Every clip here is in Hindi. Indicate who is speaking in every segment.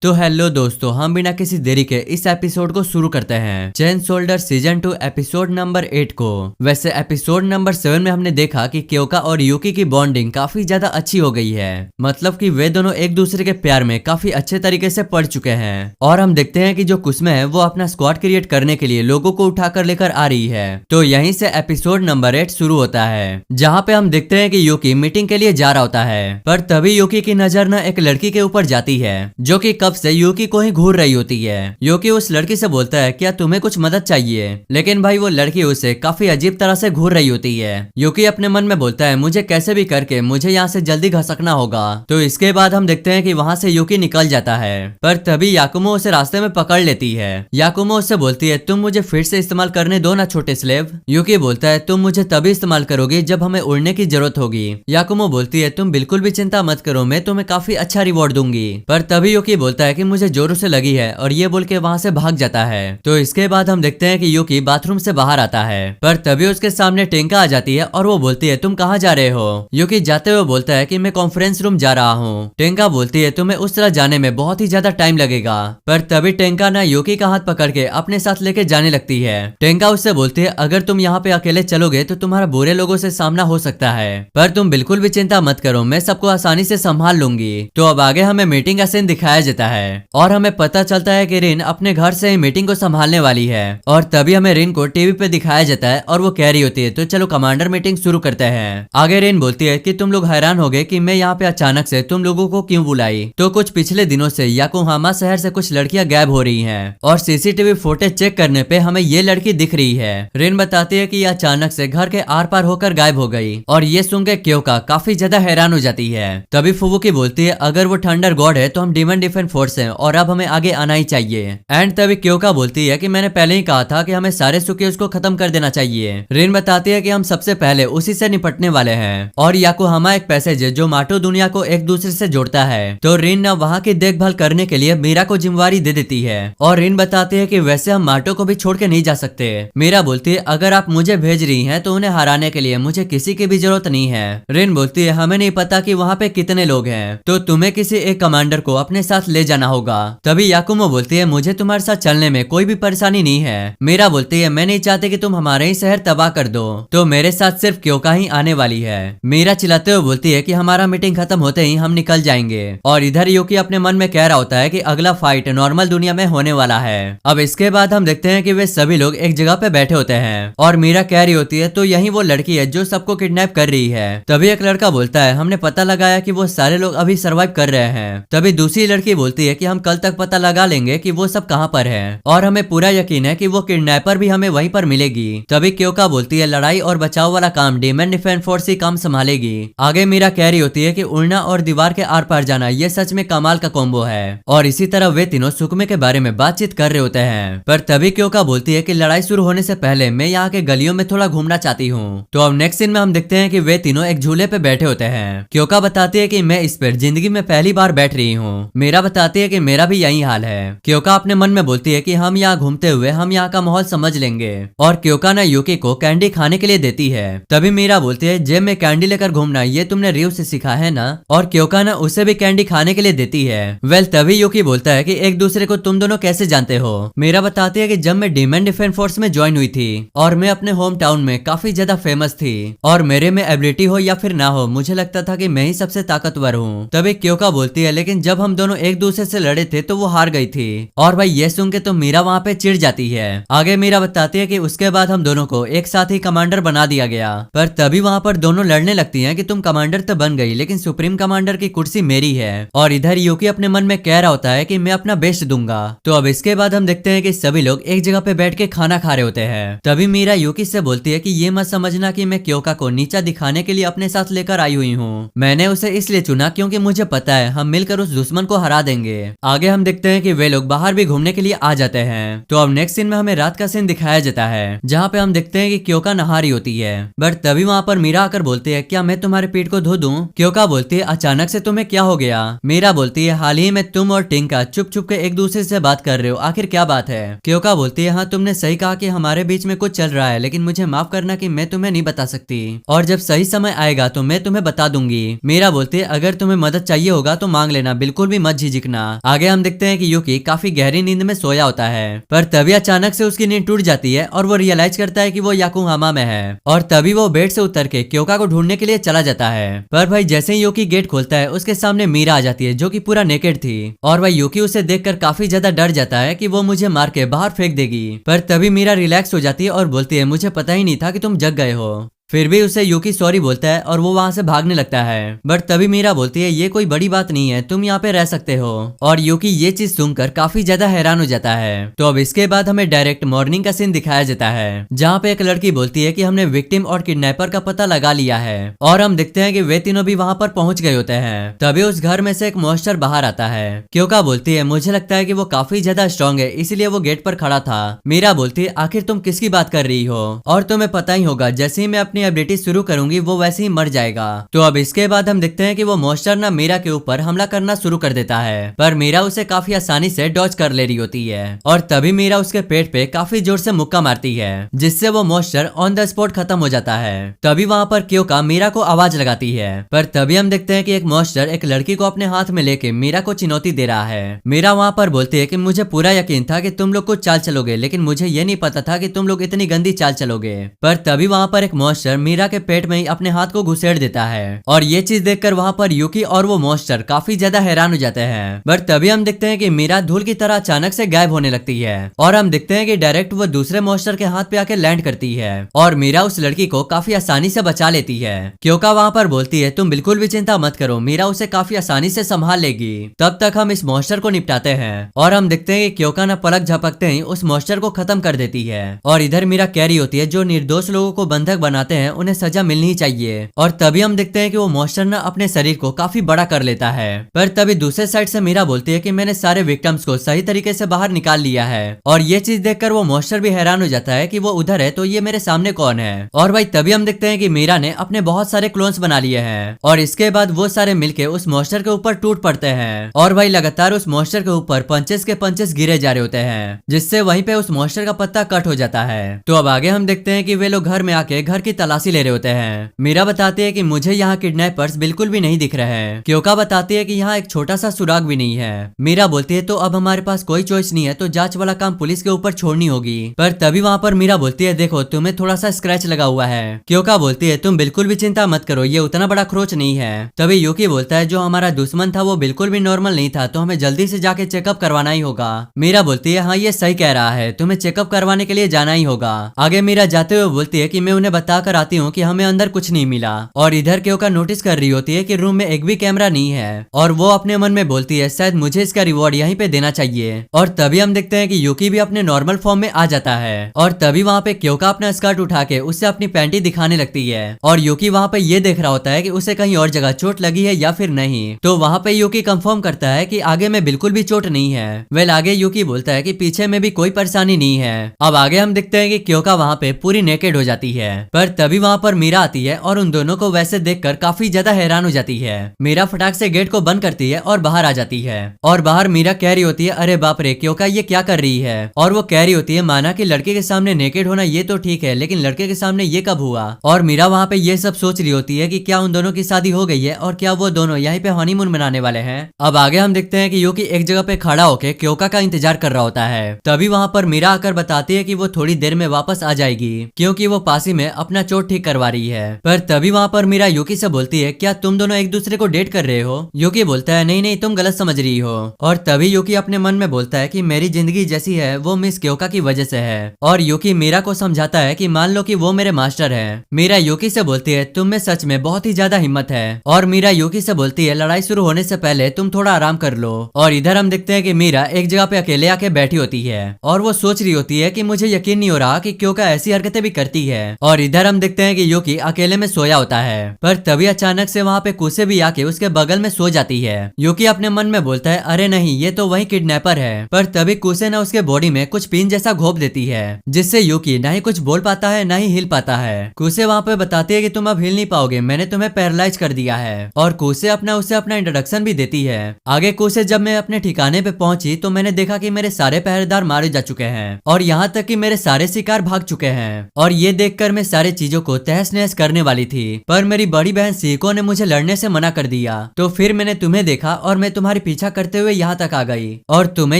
Speaker 1: तो हेलो दोस्तों, हम बिना किसी देरी के इस एपिसोड को शुरू करते हैं chain soldier season 2 episode number 8 को। वैसे एपिसोड नंबर 7 में हमने देखा कि क्योका और यूकी की बॉन्डिंग काफी ज्यादा अच्छी हो गई है। मतलब कि वे दोनों एक दूसरे के प्यार में काफी अच्छे तरीके से पड़ चुके हैं। और हम देखते हैं कि जो कुसुमे है वो अपना स्क्वाड क्रिएट करने के लिए लोगों को उठाकर लेकर आ रही है। तो यहीं से एपिसोड नंबर 8 शुरू होता है, जहाँ पे हम देखते हैं कि यूकी मीटिंग के लिए जा रहा होता है। पर तभी यूकी की नजर न एक लड़की के ऊपर जाती है जो कि कब से यूकी को ही घूर रही होती है। यूकी उस लड़की से बोलता है, क्या तुम्हें कुछ मदद चाहिए? लेकिन भाई वो लड़की उसे काफी अजीब तरह से घूर रही होती है। यूकी अपने मन में बोलता है, मुझे कैसे भी करके मुझे यहाँ से जल्दी घसकना होगा। तो इसके बाद हम देखते हैं कि वहाँ से यूकी निकल जाता है। पर तभी याकुमो उसे रास्ते में पकड़ लेती है। याकुमो उससे बोलती है, तुम मुझे फिर से इस्तेमाल करने दो ना छोटे स्लेव। यूकी बोलता है, तुम मुझे तभी इस्तेमाल करोगे जब हमें उड़ने की जरूरत होगी। याकुमो बोलती है, तुम बिल्कुल भी चिंता मत करो, मैं तुम्हें काफी अच्छा रिवॉर्ड दूंगी। पर तभी यूकी बोलता है कि मुझे जोरों से लगी है, और ये बोल के वहाँ से भाग जाता है। तो इसके बाद हम देखते हैं कि यूकी बाथरूम से बाहर आता है। पर तभी उसके सामने टेंका आ जाती है और वो बोलती है, तुम कहाँ जा रहे हो? यूकी जाते हुए बोलता है कि मैं कॉन्फ्रेंस रूम जा रहा हूँ। टेंका बोलती है, तुम्हें उस तरह जाने में बहुत ही ज्यादा टाइम लगेगा। पर तभी टेंका ना यूकी का हाथ पकड़ के अपने साथ लेके जाने लगती है। टेंका उससे बोलती है, अगर तुम यहाँ पे अकेले चलोगे तो तुम्हारा बुरे लोगों से सामना हो सकता है, पर तुम बिल्कुल भी चिंता मत करो, मैं सबको आसानी से संभाल लूंगी। तो अब आगे हमें मीटिंग का सीन दिखाया जाता है और हमें पता चलता है कि रिन अपने घर से ही मीटिंग को संभालने वाली है। और तभी हमें रिन को टीवी पे दिखाया जाता है और वो कह रही होती है, तो चलो कमांडर मीटिंग शुरू करते हैं। आगे रिन बोलती है कि तुम लोग हैरान हो गए कि मैं यहाँ पे अचानक से तुम लोगों को क्यों बुलाई। तो कुछ पिछले दिनों से याकोहामा शहर से कुछ लड़कियां गायब हो रही हैं और सीसीटीवी फुटेज चेक करने पे हमें ये लड़की दिख रही है। रिन बताती है कि ये अचानक से घर के आर पार होकर गायब हो गई और ये सुन के क्योका काफी ज्यादा हैरान हो जाती है। तभी फुबुकी बोलती है, अगर वो थंडर गॉड है तो हम डीमन डिफेंस फोर्स हैं और अब हमें आगे आना ही चाहिए। एंड तभी क्योका बोलती है कि मैंने पहले ही कहा था कि हमें सारे सुके उसको खत्म कर देना चाहिए। रिन बताती है कि हम सबसे पहले उसी से निपटने वाले हैं। और याकोहामा एक पैसेज है जो माटो दुनिया को एक दूसरे से जोड़ता है। तो रिन न वहाँ की देखभाल करने के लिए मीरा को जिम्मेवारी दे देती है। और रिन बताती है कि वैसे हम माटो को भी छोड़ के नहीं जा सकते। मीरा बोलती है, अगर आप मुझे भेज रही हैं तो उन्हें हराने के लिए मुझे किसी की भी जरूरत नहीं है। रिन बोलती है, हमें नहीं पता कि वहाँ पे कितने लोग हैं, तो तुम्हें किसी एक कमांडर को अपने साथ ले जाना होगा। तभी याकुमो बोलती है, मुझे तुम्हारे साथ चलने में कोई भी परेशानी नहीं है। मीरा बोलती है, मैं नहीं चाहती कि तुम हमारे ही शहर तबाह कर दो, तो मेरे साथ सिर्फ क्योका ही आने वाली है। मीरा चिल्लाते हुए बोलती है कि हमारा मीटिंग खत्म होते ही हम निकल जाएंगे। और इधर यूकी अपने मन में कह रहा होता है कि अगला फाइट नॉर्मल दुनिया में होने वाला है। अब इसके बाद हम देखते हैं कि वे सभी लोग एक जगह पे बैठे होते हैं और मीरा कह रही होती है, तो यही वो लड़की है जो सबको किडनैप कर रही है। तभी एक लड़का बोलता है, हमने पता लगाया कि वो सारे लोग अभी सर्वाइव कर रहे हैं। तभी दूसरी लड़की बोलती है कि हम कल तक पता लगा लेंगे कि वो सब कहां पर है और हमें पूरा यकीन है कि वो किडनैपर भी हमें वहीं पर मिलेगी। तभी क्योका बोलती है, लड़ाई और बचाव वाला काम डीमन डिफेंस फोर्स ही काम संभालेगी। आगे मीरा कह रही होती है कि उड़ना और दीवार के आर पार जाना ये सच में कमाल का कॉम्बो है। और इसी तरह वे तीनों सुकुमे के बारे में बातचीत कर रहे होते हैं। पर तभी क्योका बोलती है कि लड़ाई शुरू होने से पहले मैं यहाँ के गलियों में थोड़ा घूमना चाहती हूँ। तो अब नेक्स्ट सीन में हम देखते हैं कि वे तीनों एक झूले पे बैठे होते हैं। क्योका बताती है कि मैं इस पर जिंदगी में पहली बार बैठ रही हूँ। मीरा बताती है कि मेरा भी यही हाल है। क्योका अपने मन में बोलती है कि हम यहाँ घूमते हुए हम यहाँ का माहौल समझ लेंगे। और क्योका ना यूकी को कैंडी खाने के लिए देती है। तभी मीरा बोलती है, जेब में कैंडी लेकर घूमना ये तुमने रियो से सीखा है ना? और क्योका ना उसे भी कैंडी खाने के लिए देती है। वेल तभी यूकी बोलता है कि एक दूसरे को तुम दोनों कैसे जानते हो? मीरा बताती है कि जब मैं डीमन डिफेंस फोर्स में ज्वाइन हुई थी और मैं अपने होम टाउन में काफी ज्यादा फेमस थी और मेरे में एबिलिटी हो या फिर ना हो, मुझे लगता था कि मैं ही सबसे ताकतवर हूँ। तभी क्योका बोलती है, लेकिन जब हम दोनों एक दूसरे से लड़े थे तो वो हार गई थी। और भाई ये सुन के तो मीरा वहाँ पे चिढ़ जाती है। आगे मीरा बताती है कि उसके बाद हम दोनों को एक साथ ही कमांडर बना दिया गया। पर तभी वहाँ पर दोनों लड़ने लगती हैं कि तुम कमांडर तो बन गई, लेकिन सुप्रीम कमांडर की कुर्सी मेरी है। और इधर यूकी अपने मन में कह रहा होता है कि मैं अपना बेस्ट दूंगा। तो अब इसके बाद हम देखते हैं कि सभी लोग एक जगह पे बैठ के खाना खा रहे होते हैं। तभी मीरा यूकी से बोलती है कि ये मत समझना कि मैं क्योका को नीचा दिखाने के लिए अपने साथ लेकर आई हुई हूँ। मैंने उसे इसलिए चुना क्योंकि मुझे पता है हम मिलकर उस दुश्मन को हरा देंगे। आगे हम देखते हैं कि वे लोग बाहर भी घूमने के लिए आ जाते हैं। तो अब नेक्स्ट सीन में हमें रात का सीन दिखाया जाता है, जहाँ पे हम देखते हैं कि क्योका नहा रही होती है। बट तभी वहाँ पर मीरा आकर बोलती है, क्या मैं तुम्हारे पेट को धो दूं? क्योका बोलती है, अचानक से तुम्हें क्या हो गया? मीरा बोलती है, हाल ही में तुम और टिंका चुप चुप के एक दूसरे से बात कर रहे हो, आखिर क्या बात है? क्योका बोलती है, हाँ तुमने सही कहा कि हमारे बीच में कुछ चल रहा है, लेकिन मुझे माफ करना कि मैं तुम्हें नहीं बता सकती, और जब सही समय आएगा तो मैं तुम्हें बता दूंगी। मीरा बोलती है, अगर तुम्हें मदद चाहिए होगा तो मांग लेना, बिल्कुल भी मत झिझकना। दिखना। आगे हम देखते हैं कि यूकी काफी गहरी नींद में सोया होता है, पर तभी अचानक से उसकी नींद टूट जाती है और वो रियलाइज करता है कि वो याकोहामा में है। और तभी वो बेड से उतर के क्योका को ढूंढने के लिए चला जाता है। पर भाई जैसे ही यूकी गेट खोलता है उसके सामने मीरा आ जाती है जो कि पूरा नेकेड थी। और भाई यूकी उसे देखकर काफी ज्यादा डर जाता है कि वो मुझे मार के बाहर फेंक देगी। पर तभी मीरा रिलैक्स हो जाती है और बोलती है मुझे पता ही नहीं था कि तुम जग गए हो। फिर भी उसे यूकी सॉरी बोलता है और वो वहां से भागने लगता है। बट तभी मीरा बोलती है ये कोई बड़ी बात नहीं है, तुम यहाँ पे रह सकते हो। और यूकी ये चीज सुनकर काफी ज्यादा हैरान हो जाता है। तो अब इसके बाद हमें डायरेक्ट मॉर्निंग का सीन दिखाया जाता है जहाँ पे एक लड़की बोलती है कि हमने विक्टिम और किडनैपर का पता लगा लिया है। और हम देखते हैं कि वे तीनों भी वहाँ पर पहुंच गए होते हैं। तभी उस घर में से एक मॉन्स्टर बाहर आता है। क्योका बोलती है मुझे लगता है कि वो काफी ज्यादा स्ट्रॉन्ग है इसलिए वो गेट पर खड़ा था। मीरा बोलती है आखिर तुम किसकी बात कर रही हो, और तुम्हें पता ही होगा जैसे ही मैं अपनी एबिलिटी शुरू करूंगी वो वैसे ही मर जाएगा। तो अब इसके बाद हम देखते हैं कि वो मॉन्स्टर ना मीरा के ऊपर हमला करना शुरू कर देता है, पर मीरा उसे काफी आसानी से डॉज कर ले रही होती है। और तभी मीरा उसके पेट पे काफी जोर से मुक्का मारती है जिससे वो मॉन्स्टर ऑन द स्पॉट खत्म हो जाता है। तभी वहां पर क्योका मीरा को आवाज लगाती है, पर तभी हम देखते हैं कि एक मॉन्स्टर एक लड़की को अपने हाथ में लेके मीरा को चुनौती दे रहा है। मीरा वहां पर बोलती है कि मुझे पूरा यकीन था कि तुम लोग कुछ चाल चलोगे, लेकिन मुझे ये नहीं पता था कि तुम लोग इतनी गंदी चाल चलोगे। पर तभी वहां पर एक मॉन्स्टर मीरा के पेट में ही अपने हाथ को घुसेड़ देता है। और ये चीज देखकर वहां पर यूकी और वो मॉन्स्टर काफी ज्यादा हैरान हो जाते हैं। पर तभी हम देखते हैं कि मीरा धूल की तरह अचानक से गायब होने लगती है। और हम देखते हैं कि डायरेक्ट वो दूसरे मॉन्स्टर के हाथ पे आके लैंड करती है और मीरा उस लड़की को काफी आसानी से बचा लेती है। क्योंकि वहां पर बोलती है तुम बिल्कुल भी चिंता मत करो, मीरा उसे काफी आसानी से संभाल लेगी। तब तक हम इस मॉन्स्टर को निपटाते हैं और हम देखते हैं कि क्योका ना पलक झपकते ही उस मॉन्स्टर को खत्म कर देती है। और इधर मीरा कह रही होती है जो निर्दोष लोगों को बंधक बनाते हैं उन्हें सजा मिलनी चाहिए। और तभी हम देखते हैं कि वो मॉन्स्टर ना अपने शरीर को काफी बड़ा कर लेता है। पर तभी दूसरे साइड से मीरा बोलती है कि मैंने सारे विक्टिम्स को सही तरीके से बाहर निकाल लिया है। और ये चीज देखकर वो मॉन्स्टर भी हैरान हो जाता है कि वो उधर है तो ये मेरे सामने कौन है। और भाई तभी हम देखते हैं कि मीरा ने अपने बहुत सारे क्लोन्स बना लिए हैं और इसके बाद वो सारे मिलके उस मॉन्स्टर के ऊपर टूट पड़ते हैं। और भाई लगातार उस मॉन्स्टर के ऊपर पंचेस के पंचेस गिरे जा रहे होते हैं जिससे वहीं पे उस मॉन्स्टर का पत्ता कट हो जाता है। तो अब आगे हम देखते हैं कि वे लोग घर में आके घर की तलाशी ले रहे होते हैं। मीरा बताती है कि मुझे यहाँ किडनैपर्स बिल्कुल भी नहीं दिख रहे हैं। क्योका बताती है कि यहाँ एक छोटा सा सुराग भी नहीं है। मीरा बोलती है तो अब हमारे पास कोई चॉइस नहीं है, तो जांच वाला काम पुलिस के ऊपर छोड़नी होगी। पर तभी वहाँ पर मीरा बोलती है देखो तुम्हें थोड़ा सा स्क्रैच लगा हुआ है। क्योका बोलती है तुम बिल्कुल भी चिंता मत करो, ये उतना बड़ा खरोच नहीं है। तभी यूकी बोलता है जो हमारा दुश्मन था वो बिल्कुल भी नॉर्मल नहीं था, तो हमें जल्दी से जाके चेकअप करवाना ही होगा। मीरा बोलती है हाँ ये सही कह रहा है, तुम्हें चेकअप करवाने के लिए जाना ही होगा। आगे मीरा जाते हुए बोलती है कि मैं उन्हें बता कर आती हूँ कि हमें अंदर कुछ नहीं मिला। और इधर क्योका नोटिस कर रही होती है कि रूम में एक भी कैमरा नहीं है और वो अपने मन में बोलती है शायद मुझे इसका रिवॉर्ड यहीं पे देना चाहिए। और तभी हम देखते हैं कि यूकी भी अपने नॉर्मल फॉर्म में आ जाता है और तभी वहाँ पे क्योका अपना स्कर्ट उठा के उससे अपनी पैंटी दिखाने लगती है। और यूकी वहाँ पे ये देख रहा होता है कि उसे कहीं और जगह चोट लगी है या फिर नहीं। तो वहाँ पे यूकी कंफर्म करता है कि आगे में बिल्कुल भी चोट नहीं है। वेल आगे यूकी बोलता है कि पीछे में भी कोई परेशानी नहीं है। अब आगे हम देखते हैं कि क्योका वहाँ पे पूरी नेकेड हो जाती है। पर तभी वहाँ पर मीरा आती है और उन दोनों को वैसे देखकर काफी ज्यादा हैरान हो जाती है। मीरा फटाक से गेट को बंद करती है और बाहर आ जाती है। और बाहर मीरा कह रही होती है अरे बाप रे क्योका ये क्या कर रही है। और वो कह रही होती है माना कि लड़के के सामने नेकेड होना ये तो ठीक है, लेकिन लड़के के सामने ये कब हुआ। और मीरा वहाँ पे ये सब सोच रही होती है कि क्या उन दोनों की शादी हो गई है और क्या वो दोनों यहीं पे हनीमून मनाने वाले हैं। अब आगे हम देखते हैं कि यूकी एक जगह पे खड़ा होके क्योका का इंतजार कर रहा होता है। तभी वहाँ पर मीरा आकर बताती है कि वो थोड़ी देर में वापस आ जाएगी क्योंकि वो पास ही में अपना चोट ठीक करवा रही है। पर तभी वहाँ पर मीरा यूकी से बोलती है क्या तुम दोनों एक दूसरे को डेट कर रहे हो। यूकी बोलता है नहीं नहीं तुम गलत समझ रही हो। और तभी यूकी अपने मन में बोलता है कि मेरी जिंदगी जैसी है वो मिस क्योका की वजह से है। और यूकी मीरा को समझाता है कि मान लो कि वो मेरे मास्टर है। मीरा यूकी से बोलती है तुम में सच में बहुत ही ज्यादा हिम्मत है। और मीरा यूकी से बोलती है लड़ाई शुरू होने से पहले तुम थोड़ा आराम कर लो। और इधर हम देखते हैं कि मीरा एक जगह पे अकेले आके बैठी होती है और वो सोच रही होती है कि मुझे यकीन नहीं हो रहा कि क्योका ऐसी हरकतें भी करती है। और इधर हम देखते हैं कि यूकी अकेले में सोया होता है। पर तभी अचानक से वहाँ पे कुसे भी आके उसके बगल में सो जाती है। यूकी अपने मन में बोलता है अरे नहीं ये तो वही किडनैपर है। पर तभी कुसे ना उसके बॉडी में कुछ पिन जैसा घोप देती है जिससे यूकी ना ही कुछ बोल पाता है ना ही हिल पाता है। कुसे वहाँ पे बताती है कि तुम अब हिल नहीं पाओगे, मैंने तुम्हें पैरालाइज कर दिया है। और कुसे उसे अपना इंट्रोडक्शन भी देती है। आगे कुसे जब मैं अपने ठिकाने पे पहुंची तो मैंने देखा कि मेरे सारे पहरेदार मारे जा चुके हैं और यहाँ तक कि मेरे सारे शिकार भाग चुके हैं। और ये देखकर मैं सारी चीजें चीजों को तहस नहस करने वाली थी, पर मेरी बड़ी बहन सीको ने मुझे लड़ने से मना कर दिया। तो फिर मैंने तुम्हें देखा और मैं तुम्हारी पीछा करते हुए यहाँ तक आ गई, और तुम्हें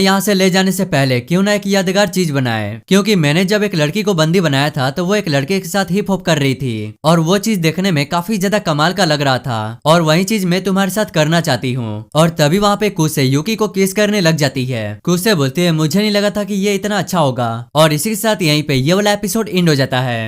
Speaker 1: यहाँ से ले जाने से पहले क्यों ना एक यादगार चीज बनाए, क्योंकि मैंने जब एक लड़की को बंदी बनाया था तो वो एक लड़के के साथ हिप हॉप कर रही थी, और वो चीज देखने में काफी ज्यादा कमाल का लग रहा था, और वही चीज मैं तुम्हारे साथ करना चाहती हूँ। और तभी वहाँ पे कुसे यूकी को किस करने लग जाती है। कुसे बोलती है मुझे नहीं लगा था कि ये इतना अच्छा होगा, और इसी के साथ यहीं पे ये वाला एपिसोड एंड हो जाता है।